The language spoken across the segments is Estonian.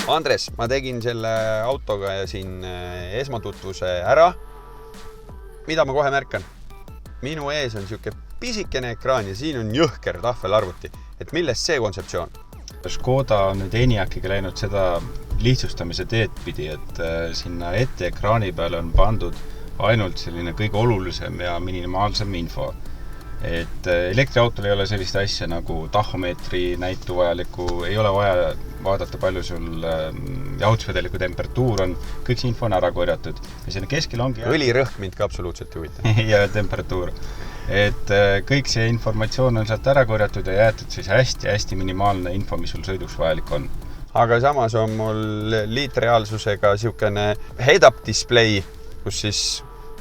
Andres, ma tegin selle autoga siin esmatutvuse ära. Mida ma kohe märkan? Minu ees on siuke pisikene ekraan ja siin on jõhker tahvelarvuti. Et millest see kontseptsioon? Škoda on nüüd Enyaq'iga läinud seda lihtsustamise teed pidi, et sinna ette ekraani peale on pandud ainult selline kõige olulisem ja minimaalsem info. Et elektriautol ei ole sellist asja nagu tahomeetri näitu vajalikku, ei ole vaja vaadata palju sul jahutusvedeliku temperatuur on, kõik see info on ära korjatud. Ja sinna keskel ongi... Õlirõhk mind ka absoluutselt huvita. Ja temperatuur. Et kõik see informatsioon on sealt ära korjatud ja jäetud siis hästi minimaalne info, mis sul sõiduks vajalik on. Aga samas on mul liitreaalsusega siukene head-up display, kus siis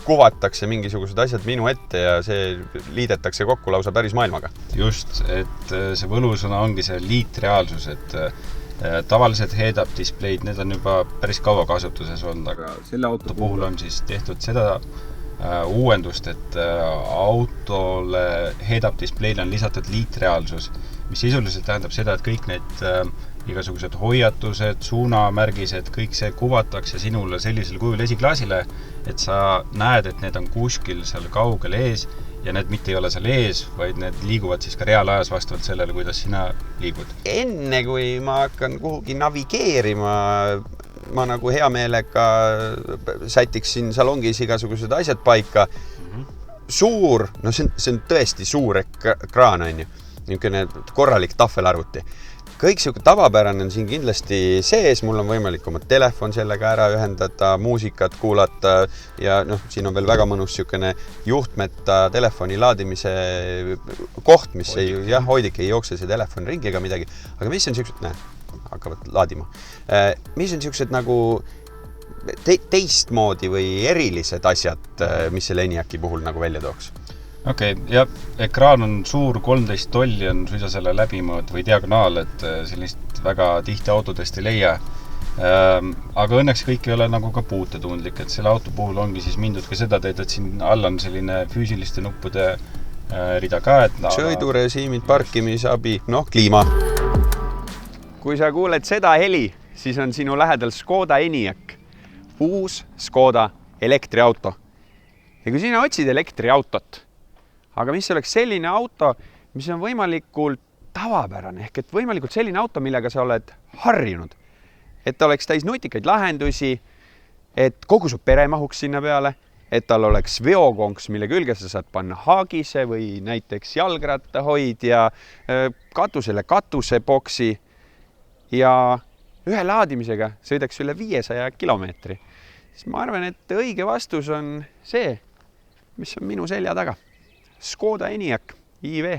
kuvatakse mingisugused asjad minu ette ja see liidetakse kokku lausa päris maailmaga. Just, et see võlusõna ongi see liitreaalsus, et tavalised head-up display'd, need on juba päris kaua kasutuses olnud, aga selle auto puhul on siis tehtud seda uuendust, et autole head-up display'le on lisatud liitreaalsus, mis sisuliselt tähendab seda, et kõik need igasugused hoiatused, suunamärgised, kõik see kuvatakse sinule sellisel kujul esiklaasile, et sa näed, et need on kuskil seal kaugel ees ja need mitte ei ole seal ees, vaid need liiguvad siis ka reaalajas vastavalt sellele, kuidas sina liigud. Enne kui ma hakkan kuhugi navigeerima, ma nagu hea meelega sätiksin salongis igasugused asjad paika. Suur, no see on tõesti suur ekraan, on ju. Niisugune korralik tahvelarvuti. Kõik siuke tavapärane on siin kindlasti sees, mul on võimalik oma telefon sellega ära ühendada, muusikat kuulata ja siin on veel väga mõnus siukene juhtmeta telefoni laadimise koht, mis hoidik ei jookse see telefon ringi ega midagi. Aga mis on siuksed, hakkavad laadima. Mis on siuksed nagu teistmoodi või erilised asjad, mis selle Enyaqi puhul nagu välja tooks? Okei, ja ekraan on suur, 13 tolli on suisa selle läbimõõt või diagonaal, et sellist väga tihti autodest ei leia. Aga õnneks kõik ei ole nagu ka puutetundlik, et selle auto puhul ongi siis mindud ka seda teed, et siin all on selline füüsiliste nuppude rida ka. Sõidurežiimid, parkimisabi, kliima. Kui sa kuuled seda heli, siis on sinu lähedal Škoda Enyaq, uus Škoda elektriauto. Ja kui sina otsid elektriautot, aga mis oleks selline auto, mis on võimalikult tavapärane, ehk et võimalikult selline auto, millega sa oled harjunud. Et ta oleks täis nutikaid lahendusi, et kogu su pere mahuks sinna peale, et tal oleks veokonks, mille külge sa saad panna haagise või näiteks jalgrattahoid ja katusele katuseboksi ja ühe laadimisega sõidaks üle 500 kilomeetri. Siis ma arvan, et õige vastus on see, mis on minu selja taga. Škoda Enyaq IV.